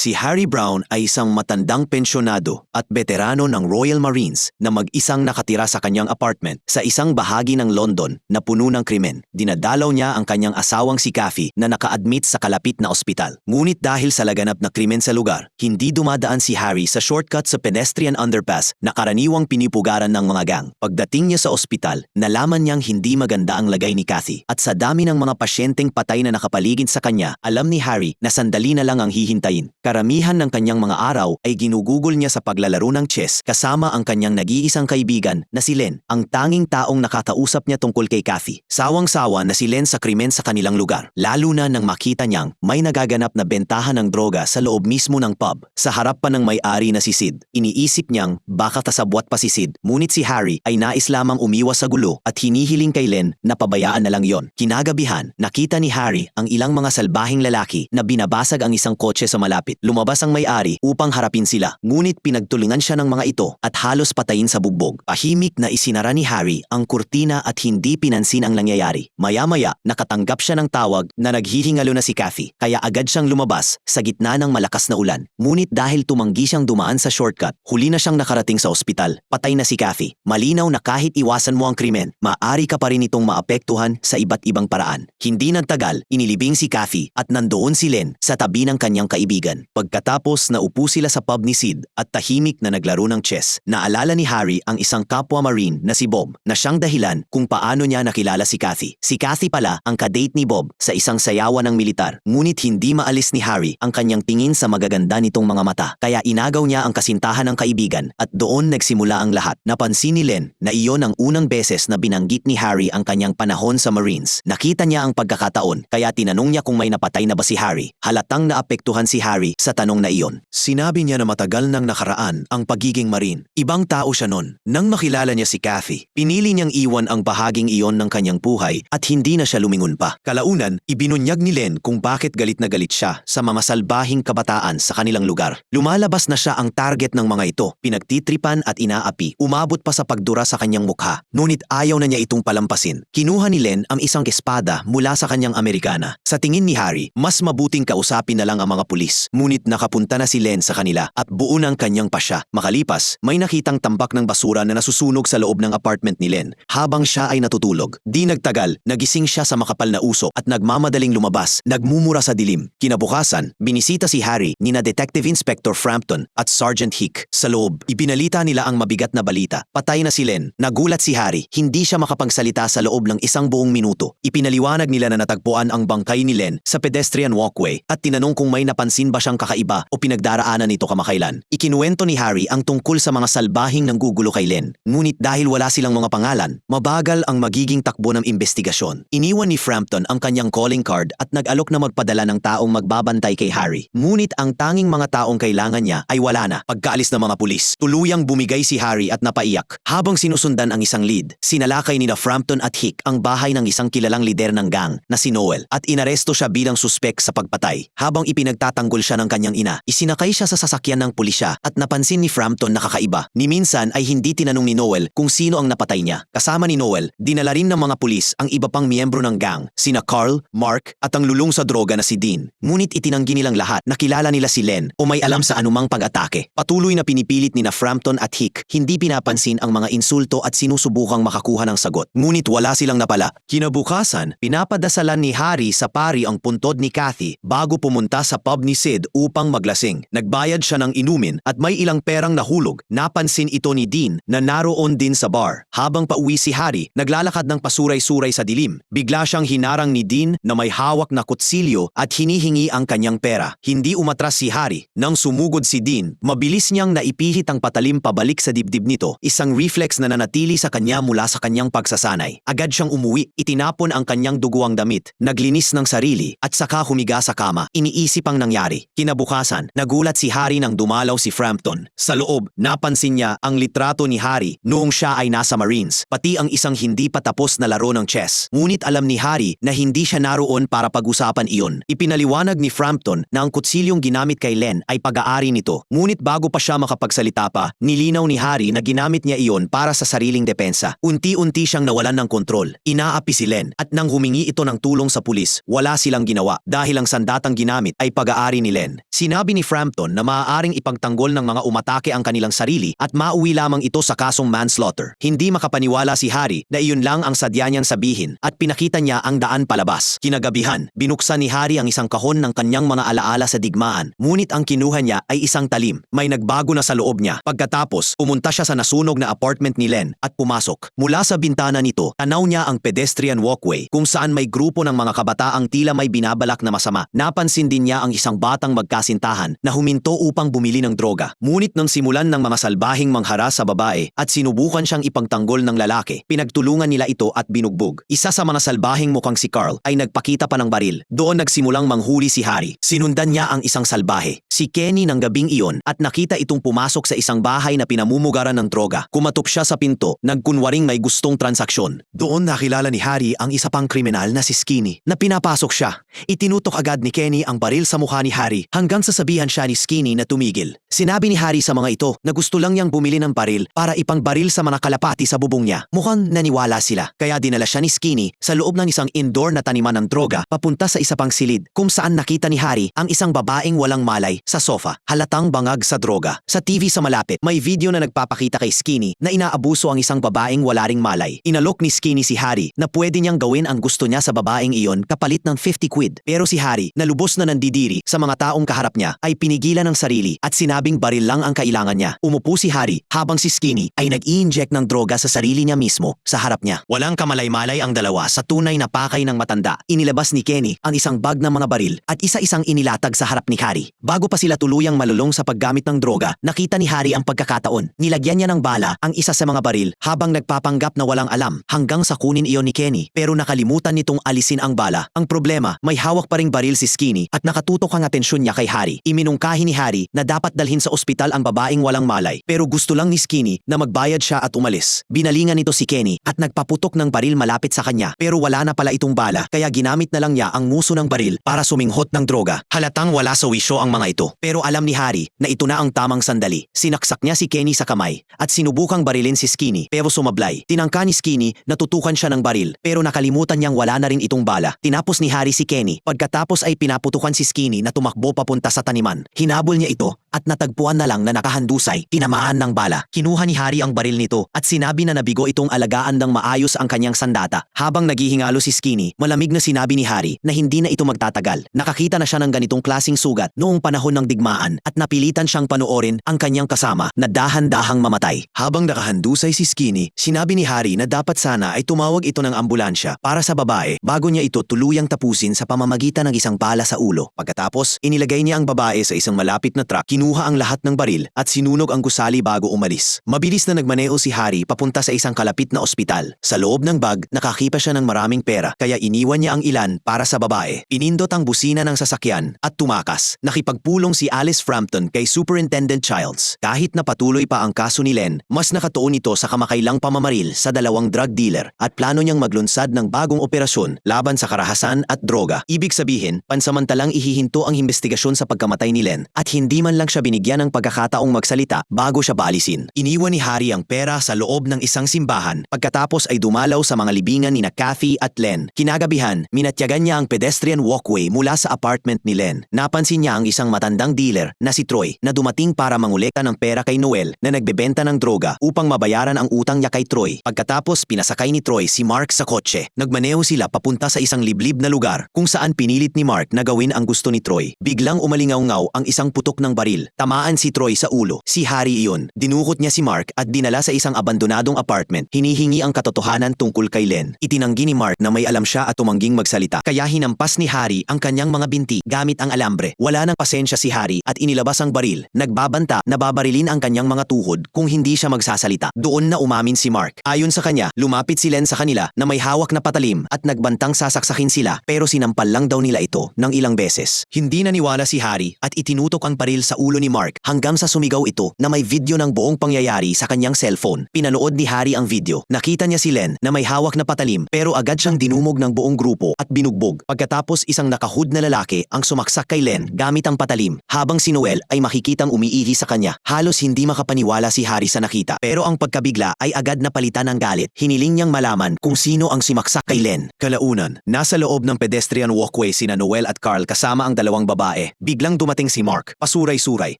Si Harry Brown ay isang matandang pensyonado at veterano ng Royal Marines na mag-isang nakatira sa kanyang apartment sa isang bahagi ng London na puno ng krimen. Dinadalaw niya ang kanyang asawang si Kathy na naka-admit sa kalapit na ospital. Ngunit dahil sa laganap na krimen sa lugar, hindi dumadaan si Harry sa shortcut sa pedestrian underpass na karaniwang pinipugaran ng mga gang. Pagdating niya sa ospital, nalaman niyang hindi maganda ang lagay ni Kathy at sa dami ng mga pasyenteng patay na nakapaligid sa kanya, alam ni Harry na sandali na lang ang hihintayin. Karamihan ng kanyang mga araw ay ginugugol niya sa paglalaro ng chess kasama ang kanyang nag-iisang kaibigan na si Len, ang tanging taong nakakausap niya tungkol kay Kathy. Sawang-sawa na si Len sa krimen sa kanilang lugar, lalo na nang makita niyang may nagaganap na bentahan ng droga sa loob mismo ng pub. Sa harap pa ng may-ari na si Sid, iniisip niyang baka kasabwat pa si Sid, ngunit si Harry ay nais lamang umiwas sa gulo at hinihiling kay Len na pabayaan na lang yon. Kinagabihan, nakita ni Harry ang ilang mga salbahing lalaki na binabasag ang isang kotse sa malapit. Lumabas ang may-ari upang harapin sila, ngunit pinagtulingan siya ng mga ito at halos patayin sa bugbog. Tahimik na isinara ni Harry ang kurtina at hindi pinansin ang nangyayari. Maya-maya, nakatanggap siya ng tawag na naghihingalo na si Kathy, kaya agad siyang lumabas sa gitna ng malakas na ulan. Ngunit dahil tumanggi siyang dumaan sa shortcut, huli na siyang nakarating sa ospital. Patay na si Kathy. Malinaw na kahit iwasan mo ang krimen, maaari ka pa rin itong maapektuhan sa iba't ibang paraan. Hindi nagtagal, inilibing si Kathy at nandoon si Len sa tabi ng kanyang kaibigan. Pagkatapos naupo sila sa pub ni Sid at tahimik na naglaro ng chess, naalala ni Harry ang isang kapwa Marine na si Bob na siyang dahilan kung paano niya nakilala si Kathy. Si Kathy pala ang kadate ni Bob sa isang sayawan ng militar, ngunit hindi maalis ni Harry ang kanyang tingin sa magaganda nitong mga mata, kaya inagaw niya ang kasintahan ng kaibigan at doon nagsimula ang lahat. Napansin ni Len na iyon ang unang beses na binanggit ni Harry ang kanyang panahon sa Marines. Nakita niya ang pagkakataon kaya tinanong niya kung may napatay na ba si Harry. Halatang naapektuhan si Harry sa tanong na iyon. Sinabi niya na matagal nang nakaraan ang pagiging Marine. Ibang tao siya nun. Nang makilala niya si Kathy, pinili niyang iwan ang bahaging iyon ng kanyang buhay at hindi na siya lumingon pa. Kalaunan, ibinunyag ni Len kung bakit galit na galit siya sa mga salbahing kabataan sa kanilang lugar. Lumalabas na siya ang target ng mga ito, pinagtitripan at inaapi, umabot pa sa pagdura sa kanyang mukha. Ngunit ayaw na niya itong palampasin. Kinuha ni Len ang isang espada mula sa kanyang Amerikana. Sa tingin ni Harry, mas mabuting kausapin na lang ang mga pulis. Ngunit nakapunta na si Len sa kanila at buo ng kanyang pasya. Makalipas, may nakitang tambak ng basura na nasusunog sa loob ng apartment ni Len habang siya ay natutulog. Di nagtagal, nagising siya sa makapal na usok at nagmamadaling lumabas, nagmumura sa dilim. Kinabukasan, binisita si Harry ni na Detective Inspector Frampton at Sergeant Hick. Sa loob, ibinalita nila ang mabigat na balita. Patay na si Len. Nagulat si Harry, hindi siya makapagsalita sa loob ng isang buong minuto. Ipinaliwanag nila na natagpuan ang bangkay ni Len sa pedestrian walkway at tinanong kung may napansin ba siyang kakaiba o pinagdaraanan nito kamakailan. Ikinuwento ni Harry ang tungkol sa mga salbahing nanggugulo kay Len. Ngunit dahil wala silang mga pangalan, mabagal ang magiging takbo ng investigasyon. Iniwan ni Frampton ang kanyang calling card at nag-alok na magpadala ng taong magbabantay kay Harry. Ngunit ang tanging mga taong kailangan niya ay wala na. Pagkaalis ng mga pulis, tuluyang bumigay si Harry at napaiyak. Habang sinusundan ang isang lead, sinalakay ni Frampton at Hick ang bahay ng isang kilalang lider ng gang na si Noel at inaresto siya bilang suspek sa pagpatay. Habang ipinagtatanggol siya ng kanyang ina, isinakay siya sa sasakyan ng pulisya at napansin ni Frampton na kakaiba. Ni minsan ay hindi tinanong ni Noel kung sino ang napatay niya. Kasama ni Noel, dinala rin ng mga pulis ang iba pang miyembro ng gang, sina Carl, Mark at ang lulong sa droga na si Dean. Ngunit itinanggi nilang lahat na kilala nila si Len o may alam sa anumang pag-atake. Patuloy na pinipilit ni Frampton at Hick, hindi pinapansin ang mga insulto at sinusubukang makakuha ng sagot. Ngunit wala silang napala. Kinabukasan, pinapadasalan ni Harry sa pari ang puntod ni Kathy bago pumunta sa pub ni Sid upang maglasing. Nagbayad siya ng inumin at may ilang perang nahulog. Napansin ito ni Dean na naroon din sa bar. Habang pauwi si Harry, naglalakad ng pasuray-suray sa dilim. Bigla siyang hinarang ni Dean na may hawak na kutsilyo at hinihingi ang kanyang pera. Hindi umatras si Harry. Nang sumugod si Dean, mabilis niyang naipihit ang patalim pabalik sa dibdib nito, isang reflex na nanatili sa kanya mula sa kanyang pagsasanay. Agad siyang umuwi, itinapon ang kanyang duguang damit, naglinis ng sarili at saka humiga sa kama. Iniisip ang nangyari. Kinabukasan, nagulat si Harry nang dumalaw si Frampton. Sa loob, napansin niya ang litrato ni Harry noong siya ay nasa Marines, pati ang isang hindi pa tapos na laro ng chess. Ngunit alam ni Harry na hindi siya naroon para pag-usapan iyon. Ipinaliwanag ni Frampton na ang kutsilyong ginamit kay Len ay pag-aari nito. Ngunit bago pa siya makapagsalita pa, nilinaw ni Harry na ginamit niya iyon para sa sariling depensa. Unti-unti siyang nawalan ng kontrol. Inaapi si Len at nang humingi ito ng tulong sa pulis, wala silang ginawa dahil ang sandatang ginamit ay pag-aari ni Len. Sinabi ni Frampton na maaaring ipagtanggol ng mga umatake ang kanilang sarili at mauwi lamang ito sa kasong manslaughter. Hindi makapaniwala si Harry na iyon lang ang sadya niyang sabihin at pinakita niya ang daan palabas. Kinagabihan, binuksan ni Harry ang isang kahon ng kanyang mga alaala sa digmaan. Ngunit ang kinuha niya ay isang talim. May nagbago na sa loob niya. Pagkatapos, pumunta siya sa nasunog na apartment ni Len at pumasok. Mula sa bintana nito, tanaw niya ang pedestrian walkway kung saan may grupo ng mga kabataang tila may binabalak na masama. Napansin din niya ang isang batang magkasintahan na huminto upang bumili ng droga. Ngunit nang simulan ng mga salbahing mangharas sa babae at sinubukan siyang ipagtanggol ng lalaki, pinagtulungan nila ito at binugbog. Isa sa mga salbahing mukhang si Carl ay nagpakita pa ng baril. Doon nagsimulang manghuli si Harry. Sinundan niya ang isang salbahe, si Kenny ng gabing iyon, at nakita itong pumasok sa isang bahay na pinamumugaran ng droga. Kumatok siya sa pinto, nagkunwaring may gustong transaksyon. Doon nakilala ni Harry ang isa pang kriminal na si Skinny na pinapasok siya. Itinutok agad ni Kenny ang baril sa mukha ni Harry hanggang sasabihan siya ni Skinny na tumigil. Sinabi ni Harry sa mga ito na gusto lang niyang bumili ng baril para ipangbaril sa mga kalapati sa bubong niya. Mukhang naniwala sila, kaya dinala siya ni Skinny sa loob ng isang indoor na taniman ng droga papunta sa isa pang silid kung saan nakita ni Harry ang isang babaeng walang malay sa sofa, halatang bangag sa droga. Sa TV sa malapit, may video na nagpapakita kay Skinny na inaabuso ang isang babaeng wala ring malay. Inalok ni Skinny si Harry na pwede niyang gawin ang gusto niya sa babaeng iyon kapalit ng 50 quid. Pero si Harry, na lubos na nandidiri sa mga taong kaharap niya, ay pinigilan ng sarili at sinabing baril lang ang kailangan niya. Umupo si Harry habang si Skinny ay nag-i-inject ng droga sa sarili niya mismo sa harap niya. Walang kamalay-malay ang dalawa sa tunay na pakay ng matanda. Inilabas ni Kenny ang isang bag ng mga baril at isa-isang inilatag sa harap ni Harry. Bago pa sila tuluyang malulong sa paggamit ng droga, nakita ni Harry ang pagkakataon. Nilagyan niya ng bala ang isa sa mga baril habang nagpapanggap na walang alam hanggang sa kunin iyon ni Kenny, pero nakalimutan nitong alisin ang bala. Ang problema, may hawak pa ring baril si Skinny at nakatutok ang atensyon niya kay Harry. Iminungkahi ni Harry na dapat dalhin sa ospital ang babaeng walang malay, pero gusto lang ni Skinny na magbayad siya at umalis. Binalingan nito si Kenny at nagpaputok ng baril malapit sa kanya, pero wala na pala itong bala, kaya ginamit na lang niya ang nguso ng baril para suminghot ng droga. Halatang wala sa wisyo ang mga ito, pero alam ni Harry na ito na ang tamang sandali. Sinaksak niya si Kenny sa kamay at sinubukang barilin si Skinny, pero sumablay. Tinangka ni Skinny na tutukan siya ng baril, pero nakalimutan niyang wala na rin itong bala. Tinapos ni Harry si Kenny. Pagkatapos ay pinaputukan si Skinny na tumakbo papunta sa taniman. Hinabol niya ito at natagpuan na lang na nakahandusay, tinamaan ng bala. Kinuha ni Harry ang baril nito at sinabi na nabigo itong alagaan ng maayos ang kanyang sandata. Habang naghihingalo si Skinny, malamig na sinabi ni Harry na hindi na ito magtatagal. Nakakita na siya ng ganitong klasing sugat noong panahon ng digmaan at napilitan siyang panoorin ang kanyang kasama na dahan-dahang mamatay. Habang nakahandusay si Skinny, sinabi ni Harry na dapat sana ay tumawag ito ng ambulansya para sa babae bago niya ito tuluyang tapusin sa pamamagitan ng isang bala sa ulo. Pagkatapos, inilagay niya ang babae sa isang malapit na truck, kinuha ang lahat ng baril at sinunog ang gusali bago umalis. Mabilis na nagmaneho si Harry papunta sa isang kalapit na ospital. Sa loob ng bag, nakakipa siya ng maraming pera, kaya iniwan niya ang ilan para sa babae. Pinindot ang busina ng sasakyan at tumakas. Nakipagpulong si Alice Frampton kay Superintendent Childs. Kahit na patuloy pa ang kaso ni Len, mas nakatuon ito sa kamakailang pamamaril sa dalawang drug dealer at plano niyang maglunsad ng bagong operasyon laban sa karahasan at droga. Ibig sabihin, pansamantalang ihihinto ang investigasyon sa pagkamatay ni Len at hindi man lang siya binigyan ng pagkakataong magsalita bago siya baalisin. Iniwan ni Harry ang pera sa loob ng isang simbahan pagkatapos ay dumalaw sa mga libingan ni Kathy at Len. Kinagabihan, minatyagan niya ang pedestrian walkway mula sa apartment ni Len. Napansin niya ang isang matandang dealer na si Troy na dumating para mangolekta ng pera kay Noel na nagbebenta ng droga upang mabayaran ang utang niya kay Troy. Pagkatapos pinasakay ni Troy si Mark sa kotse. Nagmaneho sila papunta sa isang liblib na lugar kung saan pinilit ni Mark na gawin ang gusto ni Troy. Biglang umalingaw-ngaw ang isang putok ng baril. Tamaan si Troy sa ulo. Si Harry iyon. Dinukot niya si Mark at dinala sa isang abandonadong apartment. Hinihingi ang katotohanan tungkol kay Len. Itinanggi ni Mark na may alam siya at tumangging magsalita. Kaya hinampas ni Harry ang kanyang mga binti gamit ang alambre. Wala nang pasensya si Harry at inilabas ang baril. Nagbabanta na babarilin ang kanyang mga tuhod kung hindi siya magsasalita. Doon na umamin si Mark. Ayon sa kanya, lumapit si Len sa kanila na may hawak na patalim at nagbantang sasaksakin sila, pero sinampal lang daw nila ito ng ilang beses. Hindi naniwala si Harry at itinutok ang baril sa ulo ulo ni Mark hanggang sa sumigaw ito na may video ng buong pangyayari sa kanyang cellphone. Pinanood ni Harry ang video. Nakita niya si Len na may hawak na patalim pero agad siyang dinumog ng buong grupo at binugbog. Pagkatapos isang nakahood na lalaki ang sumaksak kay Len gamit ang patalim habang si Noel ay makikitang umiihi sa kanya. Halos hindi makapaniwala si Harry sa nakita pero ang pagkabigla ay agad napalitan ng galit. Hiniling niyang malaman kung sino ang sumaksak kay Len. Kalaunan, nasa loob ng pedestrian walkway sina Noel at Carl kasama ang dalawang babae. Biglang dumating si Mark. Pasuray-suray.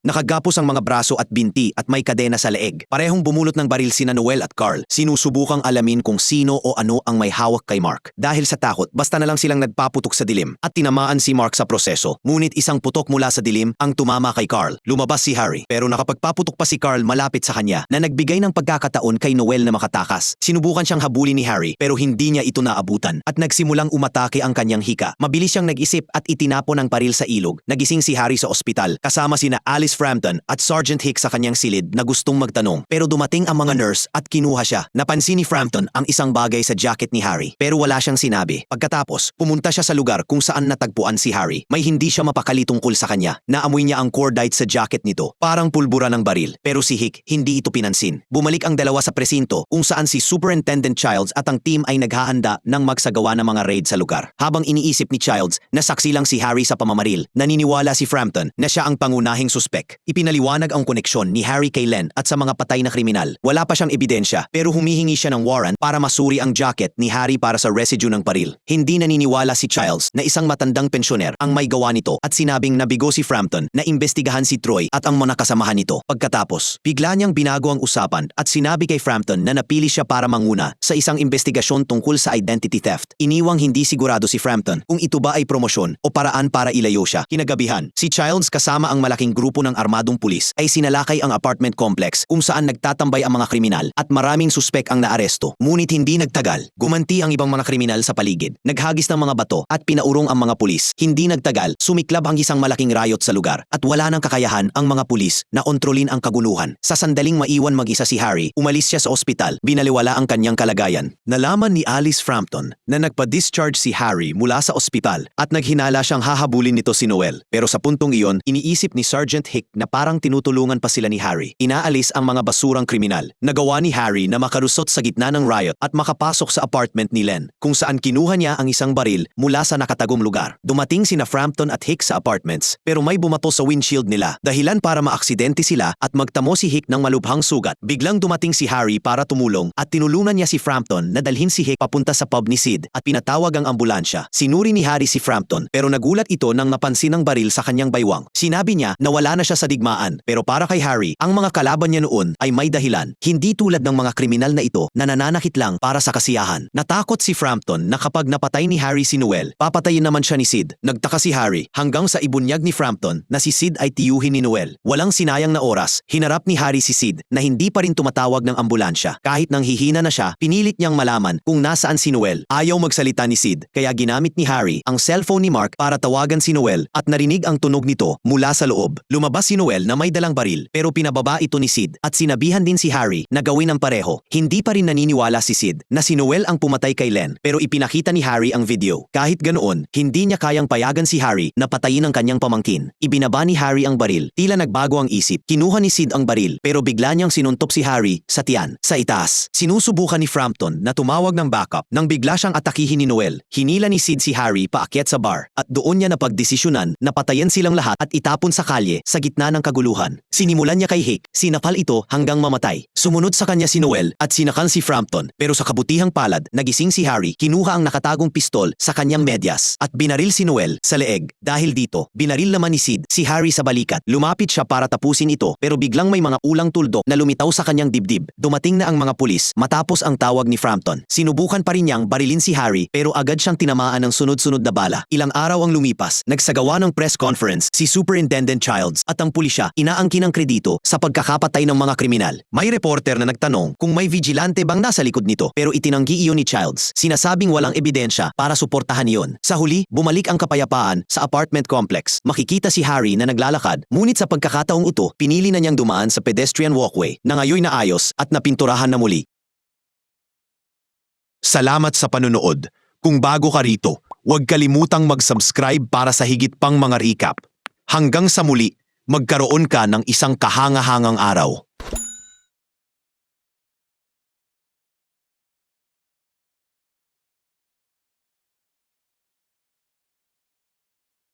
Nakagapos ang mga braso at binti at may kadena sa leeg. Parehong bumulot ng baril sina Noel at Carl. Sinusubukang alamin kung sino o ano ang may hawak kay Mark. Dahil sa takot, basta na lang silang nagpaputok sa dilim at tinamaan si Mark sa proseso. Ngunit isang putok mula sa dilim ang tumama kay Carl. Lumabas si Harry pero nakapagpaputok pa si Carl malapit sa kanya na nagbigay ng pagkakataon kay Noel na makatakas. Sinubukan siyang habulin ni Harry pero hindi niya ito naabutan at nagsimulang umatake ang kanyang hika. Mabilis siyang nag-isip at itinapon ang baril sa ilog. Nagising si Harry sa ospital kasama sina Alice Frampton at Sergeant Hicks sa kanyang silid na gustong magtanong pero dumating ang mga nurse at kinuha siya. Napansin ni Frampton ang isang bagay sa jacket ni Harry pero wala siyang sinabi. Pagkatapos, pumunta siya sa lugar kung saan natagpuan si Harry. May hindi siya mapakali tungkol sa kanya. Naamoy niya ang cordite sa jacket nito, parang pulbura ng baril. Pero si Hick hindi ito pinansin. Bumalik ang dalawa sa presinto kung saan si Superintendent Childs at ang team ay naghahanda ng magsagawa ng mga raid sa lugar. Habang iniisip ni Childs na saksi lang si Harry sa pamamaril, naniniwala si Frampton na siya ang pangunahing suspek. Ipinaliwanag ang koneksyon ni Harry kay Len at sa mga patay na kriminal. Wala pa siyang ebidensya pero humihingi siya ng warrant para masuri ang jacket ni Harry para sa residue ng baril. Hindi naniniwala si Childs na isang matandang pensyoner ang may gawa nito at sinabing nabigo si Frampton na imbestigahan si Troy at ang mga kasamahan nito. Pagkatapos, bigla niyang binago ang usapan at sinabi kay Frampton na napili siya para manguna sa isang investigasyon tungkol sa identity theft. Iniwang hindi sigurado si Frampton kung ito ba ay promosyon o paraan para ilayo siya. Kinagabihan, si Childs kasama ang malaking grupo ng armadong pulis ay sinalakay ang apartment complex kung saan nagtatambay ang mga kriminal at maraming suspek ang naaresto. Ngunit hindi nagtagal, gumanti ang ibang mga kriminal sa paligid. Naghagis ng mga bato at pinaurong ang mga pulis. Hindi nagtagal, sumiklab ang isang malaking riot sa lugar at wala nang kakayahan ang mga pulis na kontrolin ang kaguluhan. Sa sandaling maiwan mag-isa si Harry, umalis siya sa ospital, binaliwala ang kanyang kalagayan. Nalaman ni Alice Frampton na nagpa-discharge si Harry mula sa ospital at naghinala siyang hahabulin nito si Noel. Pero sa puntong iyon, iniisip ni Sergeant Hick na parang tinutulungan pa sila ni Harry. Inaalis ang mga basurang kriminal. Nagawa ni Harry na makalusot sa gitna ng riot at makapasok sa apartment ni Len, kung saan kinuha niya ang isang baril mula sa nakatagong lugar. Dumating sina Frampton at Hick sa apartments pero may bumato sa windshield nila, dahilan para maaksidente sila at magtamo si Hick ng malubhang sugat. Biglang dumating si Harry para tumulong at tinulungan niya si Frampton na dalhin si Hick papunta sa pub ni Sid at pinatawag ang ambulansya. Sinuri ni Harry si Frampton pero nagulat ito nang napansin ang baril sa kanyang baywang. Sinabi niya na wala na siya sa digmaan pero para kay Harry, ang mga kalaban niya noon ay may dahilan. Hindi tulad ng mga kriminal na ito na nananakit lang para sa kasiyahan. Natakot si Frampton na kapag napatay ni Harry si Noel, papatayin naman siya ni Sid. Nagtaka si Harry hanggang sa ibunyag ni Frampton na si Sid ay tiyuhin ni Noel. Walang sinayang na oras, hinarap ni Harry si Sid na hindi pa rin tumatawag ng ambulansya. Kahit nang hihina na siya, pinilit niyang malaman kung nasaan si Noel. Ayaw magsalita ni Sid kaya ginamit ni Harry ang cellphone ni Mark para tawagan si Noel at narinig ang tunog nito mula sa loob. Lumabas si Noel na may dalang baril pero pinababa ito ni Sid at sinabihan din si Harry na gawin ang pareho. Hindi pa rin naniniwala si Sid na si Noel ang pumatay kay Len pero ipinakita ni Harry ang video. Kahit ganoon, hindi niya kayang payagan si Harry na patayin ang kanyang pamangkin. Ibinaba ni Harry ang baril. Tila nagbago ang isip. Kinuha ni Sid ang baril pero bigla niyang sinuntop si Harry sa tiyan. Sa itaas, sinusubukan ni Frampton na tumawag ng backup nang bigla siyang atakihin ni Noel. Hinila ni Sid si Harry paakyat sa bar at doon niya napagdesisyonan na patayin silang lahat at itapon sa kalye sa gitna ng kaguluhan. Sinimulan niya kay Hick, sinapal ito hanggang mamatay. Sumunod sa kanya si Noel at sinakal si Frampton pero sa kabutihang palad, nagising si Harry, kinuha ang nakatagong pistol sa kanyang medyas at binaril si Noel sa leeg. Dahil dito, binaril naman ni Sid si Harry sa balikat. Lumapit siya para tapusin ito pero biglang may mga ulang tuldok na lumitaw sa kanyang dibdib. Dumating na ang mga pulis matapos ang tawag ni Frampton. Sinubukan pa rin niyang barilin si Harry pero agad siyang tinamaan ng sunod-sunod na bala. Ilang araw ang lumipas, nagsagawa ng press conference si Superintendent Childs at ang pulisya inaangkin ng kredito sa pagkakapatay ng mga kriminal. May reporter na nagtanong kung may vigilante bang nasa likod nito pero itinanggi iyon ni Childs. Sinasabing walang ebidensya para suportahan iyon. Sa huli, bumalik ang kapayapaan sa apartment complex. Makikita si Harry na naglalakad, ngunit sa pagkakataong ito, pinili na niyang dumaan sa pedestrian walkway na ngayon naayos at napinturahan na muli. Salamat sa panunood. Kung bago ka rito, huwag kalimutang mag-subscribe para sa higit pang mga recap. Hanggang sa muli, magkaroon ka ng isang kahangahangang araw.